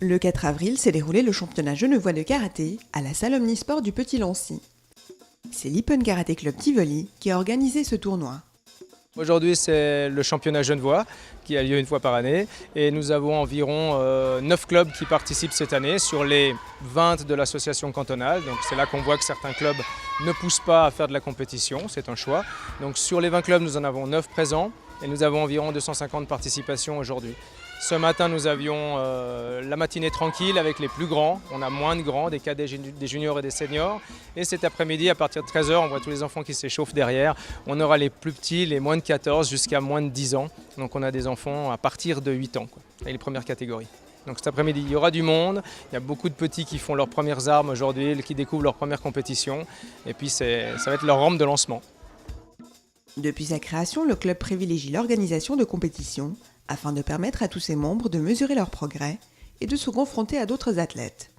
Le 4 avril s'est déroulé le championnat genevois de karaté à la salle omnisport du Petit Lancy. C'est l'Ippon Karaté Club Tivoli qui a organisé ce tournoi. Aujourd'hui, c'est le championnat genevois qui a lieu une fois par année et nous avons environ 9 clubs qui participent cette année sur les 20 de l'association cantonale. Donc c'est là qu'on voit que certains clubs ne poussent pas à faire de la compétition, c'est un choix. Donc sur les 20 clubs, nous en avons 9 présents et nous avons environ 250 participations aujourd'hui. Ce matin, nous avions la matinée tranquille avec les plus grands. On a moins de grands, des cadets, des juniors et des seniors. Et cet après-midi, à partir de 13 h, on voit tous les enfants qui s'échauffent derrière. On aura les plus petits, les moins de 14 jusqu'à moins de 10 ans. Donc on a des enfants à partir de 8 ans, et les premières catégories. Donc cet après-midi, il y aura du monde. Il y a beaucoup de petits qui font leurs premières armes aujourd'hui, qui découvrent leur première compétition. Et puis ça va être leur rampe de lancement. Depuis sa création, le club privilégie l'organisation de compétitions afin de permettre à tous ses membres de mesurer leur progrès et de se confronter à d'autres athlètes.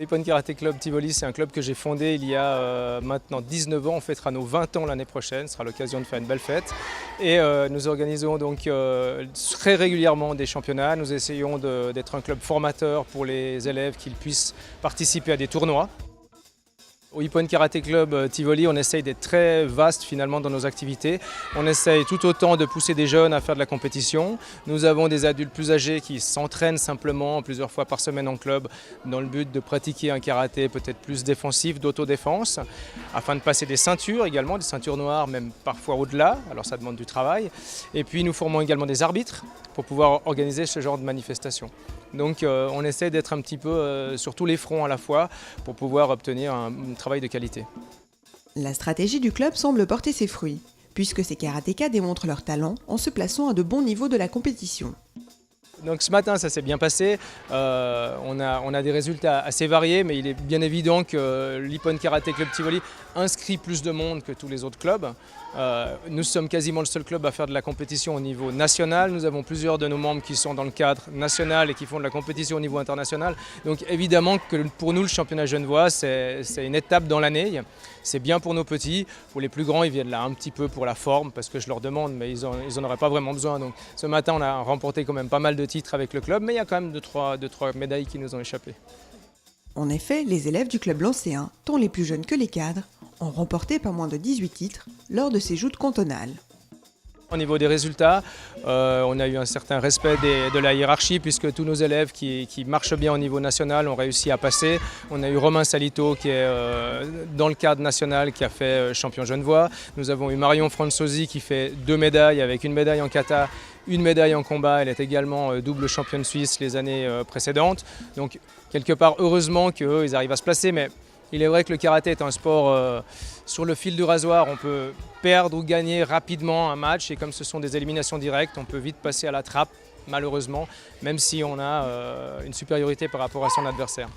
L'Ippon Karaté Club Tivoli, c'est un club que j'ai fondé il y a maintenant 19 ans. On fêtera nos 20 ans l'année prochaine, ce sera l'occasion de faire une belle fête. Et nous organisons donc très régulièrement des championnats. Nous essayons d'être un club formateur pour les élèves, qu'ils puissent participer à des tournois. Au Ippon Karaté Club Tivoli, on essaye d'être très vaste finalement dans nos activités. On essaye tout autant de pousser des jeunes à faire de la compétition. Nous avons des adultes plus âgés qui s'entraînent simplement plusieurs fois par semaine en club dans le but de pratiquer un karaté peut-être plus défensif, d'autodéfense, afin de passer des ceintures également, des ceintures noires, même parfois au-delà. Alors ça demande du travail. Et puis nous formons également des arbitres pour pouvoir organiser ce genre de manifestations. Donc on essaie d'être un petit peu sur tous les fronts à la fois pour pouvoir obtenir un travail de qualité. La stratégie du club semble porter ses fruits, puisque ces karatékas démontrent leur talent en se plaçant à de bons niveaux de la compétition. Donc ce matin, ça s'est bien passé. On a des résultats assez variés, mais il est bien évident que l'Ippon Karaté Club Tivoli inscrit plus de monde que tous les autres clubs. Nous sommes quasiment le seul club à faire de la compétition au niveau national. Nous avons plusieurs de nos membres qui sont dans le cadre national et qui font de la compétition au niveau international. Donc évidemment que pour nous, le championnat genevois, c'est une étape dans l'année. C'est bien pour nos petits. Pour les plus grands, ils viennent là un petit peu pour la forme, parce que je leur demande, mais ils en auraient pas vraiment besoin. Donc ce matin, on a remporté quand même pas mal de titres avec le club, mais il y a quand même deux, trois médailles qui nous ont échappé. En effet, les élèves du club lancéen, tant les plus jeunes que les cadres, ont remporté pas moins de 18 titres lors de ces joutes cantonales. Au niveau des résultats, on a eu un certain respect de la hiérarchie, puisque tous nos élèves qui marchent bien au niveau national ont réussi à passer. On a eu Romain Salito qui est dans le cadre national, qui a fait champion genevois. Nous avons eu Marion Franzosi qui fait 2 médailles, avec une médaille en kata, une médaille en combat. Elle est également double championne suisse les années précédentes. Donc quelque part, heureusement qu'ils arrivent à se placer, mais il est vrai que le karaté est un sport sur le fil du rasoir. On peut perdre ou gagner rapidement un match, et comme ce sont des éliminations directes, on peut vite passer à la trappe, malheureusement, même si on a une supériorité par rapport à son adversaire.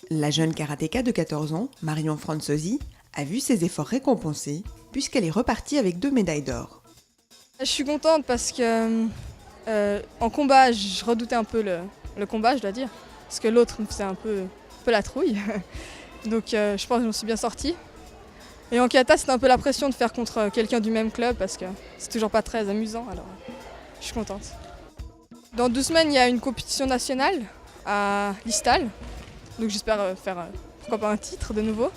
La jeune karatéka de 14 ans, Marion Franzosi, a vu ses efforts récompensés puisqu'elle est repartie avec 2 médailles d'or. Je suis contente parce que en combat, je redoutais un peu le combat, je dois dire, parce que l'autre me faisait un peu la trouille. Donc je pense que je m'en suis bien sortie. Et en kata, c'était un peu la pression de faire contre quelqu'un du même club, parce que c'est toujours pas très amusant, alors je suis contente. Dans 2 semaines, il y a une compétition nationale à Listal, donc j'espère faire pourquoi pas un titre de nouveau.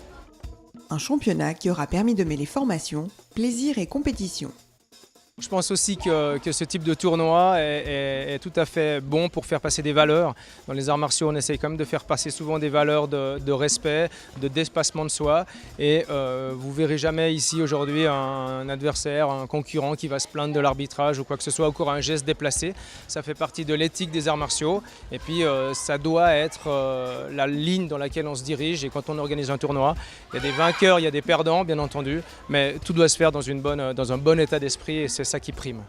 Un championnat qui aura permis de mêler formation, plaisir et compétition. Je pense aussi que ce type de tournoi est tout à fait bon pour faire passer des valeurs. Dans les arts martiaux, on essaye quand même de faire passer souvent des valeurs de respect, de dépassement de soi. Et vous ne verrez jamais ici aujourd'hui un adversaire, un concurrent qui va se plaindre de l'arbitrage ou quoi que ce soit, encore un geste déplacé. Ça fait partie de l'éthique des arts martiaux. Et puis ça doit être la ligne dans laquelle on se dirige. Et quand on organise un tournoi, il y a des vainqueurs, il y a des perdants, bien entendu. Mais tout doit se faire dans un bon état d'esprit, et c'est ça qui prime.